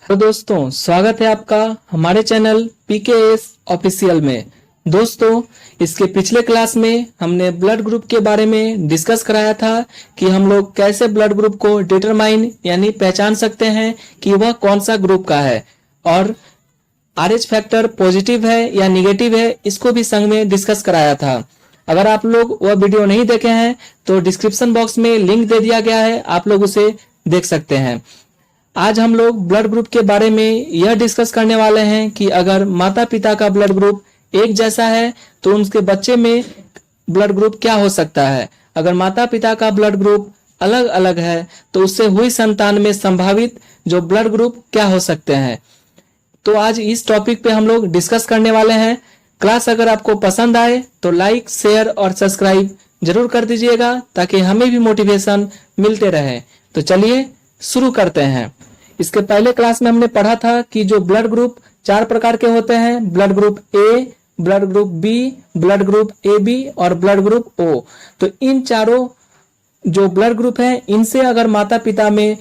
Hello दोस्तों, स्वागत है आपका हमारे चैनल पीकेएस ऑफिशियल में। दोस्तों, इसके पिछले क्लास में हमने ब्लड ग्रुप के बारे में डिस्कस कराया था कि हम लोग कैसे ब्लड ग्रुप को डिटरमाइन यानी पहचान सकते हैं कि वह कौन सा ग्रुप का है और आरएच फैक्टर पॉजिटिव है या निगेटिव है, इसको भी संग में डिस्कस कराया था। अगर आप लोग वह वीडियो नहीं देखे हैं तो डिस्क्रिप्शन बॉक्स में लिंक दे दिया गया है, आप लोग उसे देख सकते हैं। आज हम लोग ब्लड ग्रुप के बारे में यह डिस्कस करने वाले हैं कि अगर माता पिता का ब्लड ग्रुप एक जैसा है तो उनके बच्चे में ब्लड ग्रुप क्या हो सकता है। अगर माता पिता का ब्लड ग्रुप अलग अलग है तो उससे हुई संतान में संभावित जो ब्लड ग्रुप क्या हो सकते हैं। तो आज इस टॉपिक पे हम लोग डिस्कस करने वाले हैं। क्लास अगर आपको पसंद आए तो लाइक, शेयर और सब्सक्राइब जरूर कर दीजिएगा ताकि हमें भी मोटिवेशन मिलते रहे। तो चलिए शुरू करते हैं। इसके पहले क्लास में हमने पढ़ा था कि जो ब्लड ग्रुप 4 प्रकार के होते हैं, blood group A, blood group B, blood group A B और ब्लड ग्रुप ओ। तो इन चारों जो ब्लड ग्रुप हैं, इनसे अगर माता पिता में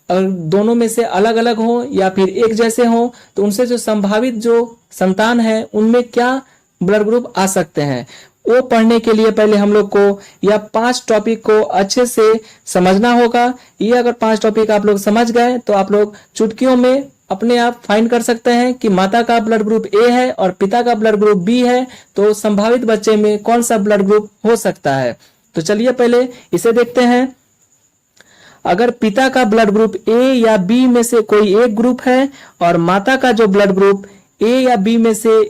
अगर दोनों में से अलग अलग हो या फिर एक जैसे हो तो उनसे जो संभावित जो संतान है उनमें क्या ब्लड ग्रुप आ सकते हैं, वो पढ़ने के लिए पहले हम लोग को यह 5 टॉपिक को अच्छे से समझना होगा। ये अगर 5 टॉपिक आप लोग समझ गए तो आप लोग चुटकियों में अपने आप फाइंड कर सकते हैं कि माता का ब्लड ग्रुप ए है और पिता का ब्लड ग्रुप बी है, तो संभावित बच्चे में कौन सा ब्लड ग्रुप हो सकता है। तो चलिए पहले इसे देखते हैं। अगर पिता का ब्लड ग्रुप ए या बी में से कोई एक ग्रुप है और माता का जो ब्लड ग्रुप ए या बी में से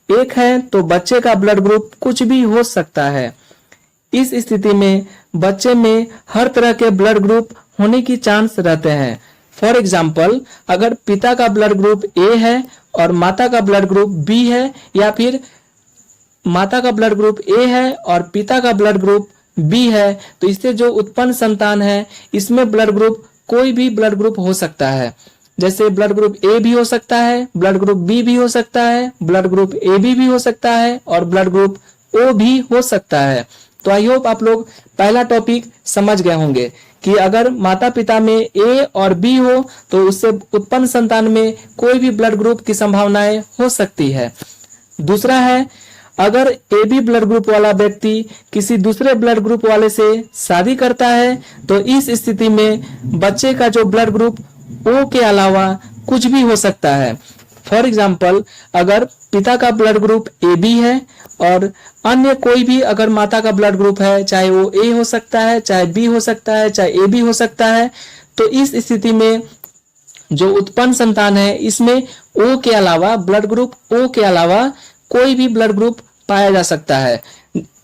एक है तो बच्चे का ब्लड ग्रुप कुछ भी हो सकता है। इस स्थिति में बच्चे में हर तरह के ब्लड ग्रुप होने की चांस रहते हैं। फॉर एग्जाम्पल, अगर पिता का ब्लड ग्रुप ए है और माता का ब्लड ग्रुप बी है, या फिर माता का ब्लड ग्रुप ए है और पिता का ब्लड ग्रुप बी है, तो इससे जो उत्पन्न संतान है इसमें ब्लड ग्रुप कोई भी ब्लड ग्रुप हो सकता है। जैसे ब्लड ग्रुप ए भी हो सकता है, ब्लड ग्रुप बी भी हो सकता है, ब्लड ग्रुप ए बी भी हो सकता है और ब्लड ग्रुप ओ भी हो सकता है। तो आई होप आप लोग पहला टॉपिक समझ गए होंगे कि अगर माता पिता में ए और बी हो तो उससे उत्पन्न संतान में कोई भी ब्लड ग्रुप की संभावनाएं हो सकती है। दूसरा है, अगर ए बी ब्लड ग्रुप वाला व्यक्ति किसी दूसरे ब्लड ग्रुप वाले से शादी करता है तो इस स्थिति में बच्चे का जो ब्लड ग्रुप ओ के अलावा कुछ भी हो सकता है। फॉर एग्जाम्पल, अगर पिता का ब्लड ग्रुप ए बी है और अन्य कोई भी अगर माता का ब्लड ग्रुप है, चाहे वो ए हो सकता है, चाहे बी हो सकता है, चाहे ए बी हो सकता है, तो इस स्थिति में जो उत्पन्न संतान है इसमें ओ के अलावा ब्लड ग्रुप ओ के अलावा कोई भी ब्लड ग्रुप पाया जा सकता है।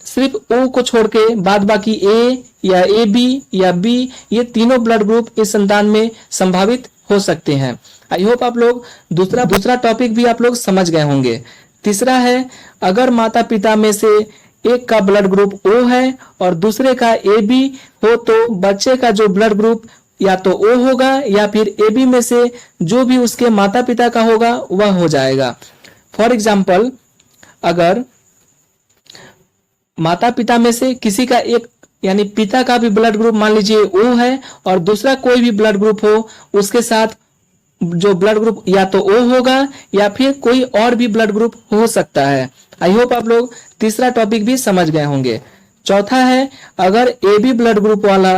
सिर्फ ओ को छोड़ के बाद बाकी ए या ए बी या बी, ये तीनों ब्लड ग्रुप इस संतान में संभावित हो सकते हैं। आई होप आप लोग दूसरा टॉपिक भी आप लोग समझ गए होंगे। तीसरा है, अगर माता पिता में से एक का ब्लड ग्रुप ओ है और दूसरे का ए बी हो तो बच्चे का जो ब्लड ग्रुप या तो ओ होगा या फिर ए बी में से जो भी उसके माता पिता का होगा वह हो जाएगा। फॉर एग्जाम्पल, अगर माता पिता में से किसी का एक यानी पिता का भी ब्लड ग्रुप मान लीजिए ओ है और दूसरा कोई भी ब्लड ग्रुप हो, उसके साथ जो ब्लड ग्रुप या तो ओ होगा या फिर कोई और भी ब्लड ग्रुप हो सकता है। आई होप आप लोग तीसरा टॉपिक भी समझ गए होंगे। चौथा है, अगर ए बी ब्लड ग्रुप वाला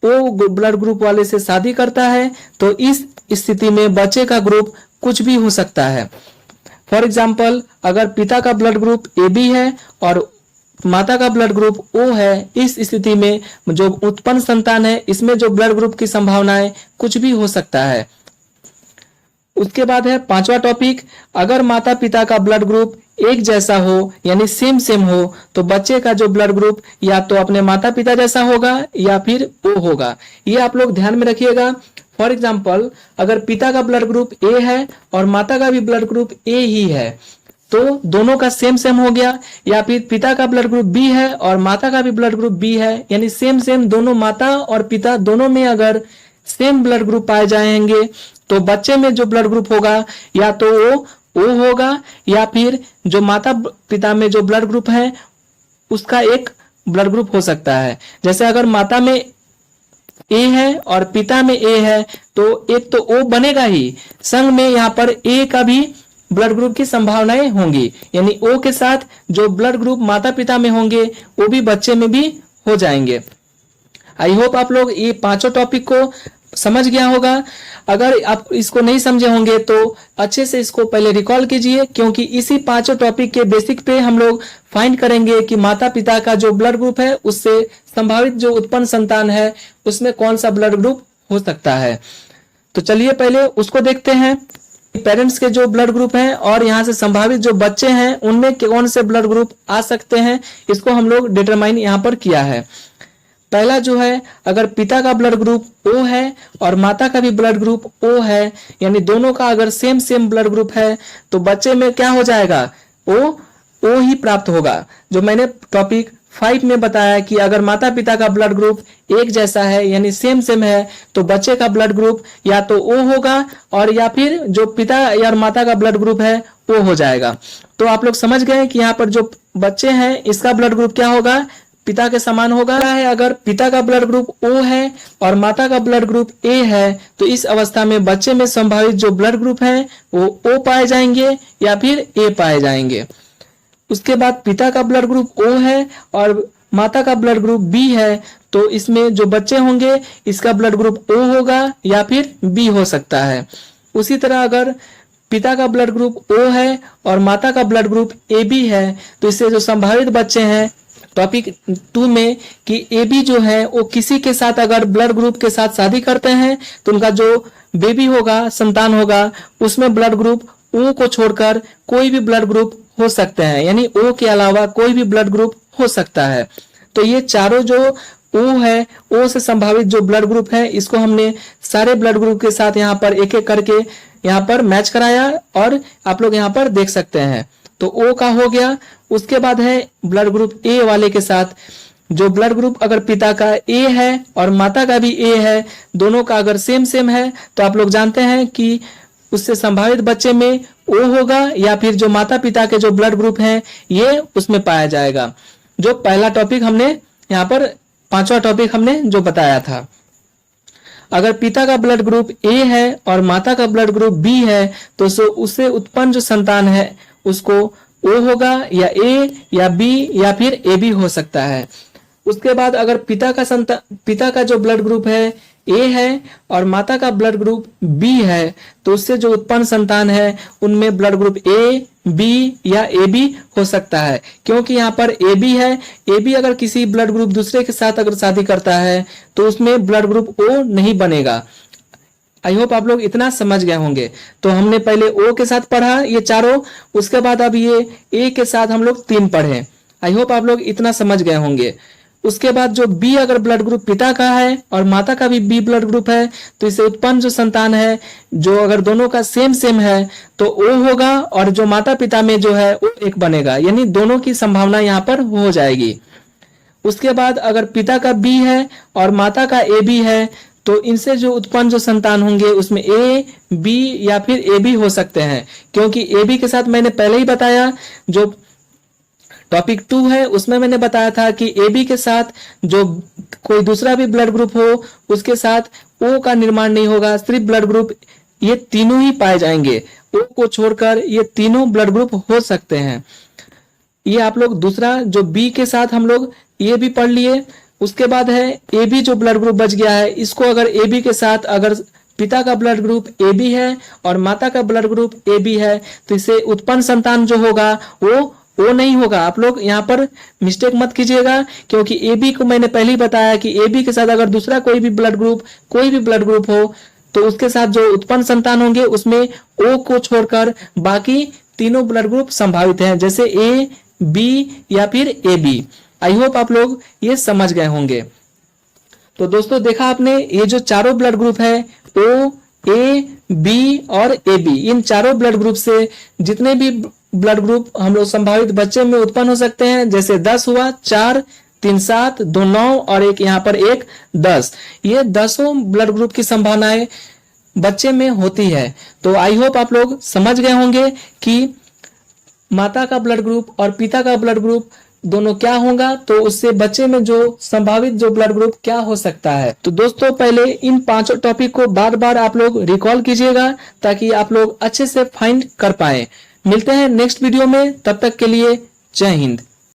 ओ ब्लड ग्रुप वाले से शादी करता है तो इस स्थिति में बच्चे का ग्रुप कुछ भी हो सकता है। फॉर एग्जाम्पल, अगर पिता का ब्लड ग्रुप ए बी है और माता का ब्लड ग्रुप ओ है, इस स्थिति में जो उत्पन्न संतान है इसमें जो ब्लड ग्रुप की संभावनाएं कुछ भी हो सकता है। उसके बाद है 5वां टॉपिक, अगर माता पिता का ब्लड ग्रुप एक जैसा हो यानी सेम हो तो बच्चे का जो ब्लड ग्रुप या तो अपने माता पिता जैसा होगा या फिर ओ होगा। ये आप लोग ध्यान में रखिएगा। फॉर एग्जाम्पल, अगर पिता का ब्लड ग्रुप ए है और माता का भी ब्लड ग्रुप ए ही है तो दोनों का सेम हो गया, या फिर पिता का ब्लड ग्रुप बी है और माता का भी ब्लड ग्रुप बी है, यानी सेम दोनों माता और पिता दोनों में अगर सेम ब्लड ग्रुप पाए जाएंगे तो बच्चे में जो ब्लड ग्रुप होगा या तो वो ओ होगा या फिर जो माता पिता में जो ब्लड ग्रुप है उसका एक ब्लड ग्रुप हो सकता है। जैसे अगर माता में ए है और पिता में ए है, तो एक तो ओ बनेगा ही, संग में यहाँ पर ए का भी ब्लड ग्रुप की संभावनाएं होंगी, यानी ओ के साथ जो ब्लड ग्रुप माता पिता में होंगे वो भी बच्चे में भी हो जाएंगे। आई होप आप लोग ये पांचों टॉपिक को समझ गया होगा। अगर आप इसको नहीं समझे होंगे तो अच्छे से इसको पहले रिकॉल कीजिए, क्योंकि इसी पांचों टॉपिक के बेसिक पे हम लोग फाइंड करेंगे कि माता पिता का जो ब्लड ग्रुप है उससे संभावित जो उत्पन्न संतान है उसमें कौन सा ब्लड ग्रुप हो सकता है। तो चलिए पहले उसको देखते हैं। पेरेंट्स के जो ब्लड ग्रुप हैं और यहाँ से संभावित जो बच्चे हैं उनमें कौन से ब्लड ग्रुप आ सकते हैं, इसको हम लोग डिटरमाइन यहाँ पर किया है। पहला जो है, अगर पिता का ब्लड ग्रुप ओ है और माता का भी ब्लड ग्रुप ओ है, यानी दोनों का अगर सेम ब्लड ग्रुप है, तो बच्चे में क्या हो जाएगा, ओ ही प्राप्त होगा। जो मैंने टॉपिक 5 में बताया कि अगर माता पिता का ब्लड ग्रुप एक जैसा है यानी सेम है, तो बच्चे का ब्लड ग्रुप या तो ओ होगा और या फिर जो पिता या माता का ब्लड ग्रुप है वो हो जाएगा। तो आप लोग समझ गए कि यहाँ पर जो बच्चे हैं इसका ब्लड ग्रुप क्या होगा, पिता के समान होगा। है अगर पिता का ब्लड ग्रुप ओ है और माता का ब्लड ग्रुप ए है, तो इस अवस्था में बच्चे में संभावित जो ब्लड ग्रुप है वो ओ पाए जाएंगे या फिर ए पाए जाएंगे। उसके बाद पिता का ब्लड ग्रुप ओ है और माता का ब्लड ग्रुप बी है, तो इसमें जो बच्चे होंगे इसका ब्लड ग्रुप ओ होगा या फिर बी हो सकता है। उसी तरह अगर पिता का ब्लड ग्रुप ओ है और माता का ब्लड ग्रुप ए बी है, तो इससे जो संभावित बच्चे हैं टॉपिक 2 में कि ए बी जो है वो किसी के साथ अगर ब्लड ग्रुप के साथ शादी करते हैं तो उनका जो बेबी होगा, संतान होगा, उसमें ब्लड ग्रुप ओ को छोड़कर कोई भी ब्लड ग्रुप हो सकते हैं, यानी ओ के अलावा कोई भी ब्लड ग्रुप हो सकता है। तो ये चारों जो ओ है, ओ से संभावित जो ब्लड ग्रुप है, इसको हमने सारे ब्लड ग्रुप के साथ यहाँ पर एक एक करके यहाँ पर मैच कराया और आप लोग यहाँ पर देख सकते हैं। तो ओ का हो गया। उसके बाद है ब्लड ग्रुप ए वाले के साथ, जो ब्लड ग्रुप अगर पिता का ए है और माता का भी ए है, दोनों का अगर सेम है, तो आप लोग जानते हैं कि उससे संभावित बच्चे में ओ होगा या फिर जो माता पिता के जो ब्लड ग्रुप हैं ये उसमें पाया जाएगा। जो पहला टॉपिक हमने यहाँ पर, पांचवा टॉपिक हमने जो बताया था, अगर पिता का ब्लड ग्रुप ए है और माता का ब्लड ग्रुप बी है, तो उससे उत्पन्न जो संतान है उसको ओ होगा या ए या बी या फिर ए बी हो सकता है। उसके बाद अगर पिता का जो ब्लड ग्रुप है ए है और माता का ब्लड ग्रुप बी है, तो उससे जो उत्पन्न संतान है उनमें ब्लड ग्रुप ए बी या ए बी हो सकता है। क्योंकि यहाँ पर ए बी है, ए बी अगर किसी ब्लड ग्रुप दूसरे के साथ अगर शादी करता है तो उसमें ब्लड ग्रुप ओ नहीं बनेगा। आई होप आप लोग इतना समझ गए होंगे। तो हमने पहले ओ के साथ पढ़ा ये चारों, उसके बाद अब ये ए के साथ हम लोग 3 पढ़े। आई होप आप लोग इतना समझ गए होंगे। उसके बाद जो बी अगर ब्लड ग्रुप पिता का है और माता का भी बी ब्लड ग्रुप है, तो इससे उत्पन्न जो संतान है जो अगर दोनों का सेम है तो ओ होगा और जो माता पिता में जो है वो एक बनेगा, यानी दोनों की संभावना यहाँ पर हो जाएगी। उसके बाद अगर पिता का बी है और माता का ए बी है, तो इनसे जो उत्पन्न जो संतान होंगे उसमें ए बी या फिर ए बी हो सकते हैं। क्योंकि ए बी के साथ मैंने पहले ही बताया, जो टॉपिक 2 है उसमें मैंने बताया था कि ए बी के साथ जो कोई दूसरा भी ब्लड ग्रुप हो उसके साथ ओ का निर्माण नहीं होगा, सिर्फ ब्लड ग्रुप ये तीनों ही पाए जाएंगे। ओ को छोड़कर ये तीनों ब्लड ग्रुप हो सकते हैं। ये आप लोग दूसरा जो बी के साथ हम लोग ये भी पढ़ लिए। उसके बाद है ए बी जो ब्लड ग्रुप बच गया है, इसको अगर ए बी के साथ अगर पिता का ब्लड ग्रुप ए बी है और माता का ब्लड ग्रुप ए बी है, तो इससे उत्पन्न संतान जो होगा वो नहीं होगा। आप लोग यहाँ पर मिस्टेक मत कीजिएगा, क्योंकि ए बी को मैंने पहले ही बताया कि ए बी के साथ अगर दूसरा कोई भी ब्लड ग्रुप हो तो उसके साथ जो उत्पन्न संतान होंगे उसमें ओ को छोड़कर बाकी तीनों ब्लड ग्रुप संभावित हैं, जैसे ए बी या फिर ए बी। आई होप आप लोग ये समझ गए होंगे। तो दोस्तों देखा आपने, ये जो चारों ब्लड ग्रुप है ओ, ए, बी और ए बी, इन चारों ब्लड ग्रुप से जितने भी ब्लड ग्रुप हम लोग संभावित बच्चे में उत्पन्न हो सकते हैं, जैसे 10 हुआ, 4, 3, 7, 2, 9 और एक यहाँ पर 1, 10, ये 10 ब्लड ग्रुप की संभावनाएं बच्चे में होती है। तो आई होप आप लोग समझ गए होंगे कि माता का ब्लड ग्रुप और पिता का ब्लड ग्रुप दोनों क्या होगा, तो उससे बच्चे में जो संभावित जो ब्लड ग्रुप क्या हो सकता है। तो दोस्तों पहले इन 5 टॉपिक को बार बार आप लोग रिकॉल कीजिएगा ताकि आप लोग अच्छे से फाइंड कर पाए। मिलते हैं नेक्स्ट वीडियो में, तब तक के लिए जय हिंद।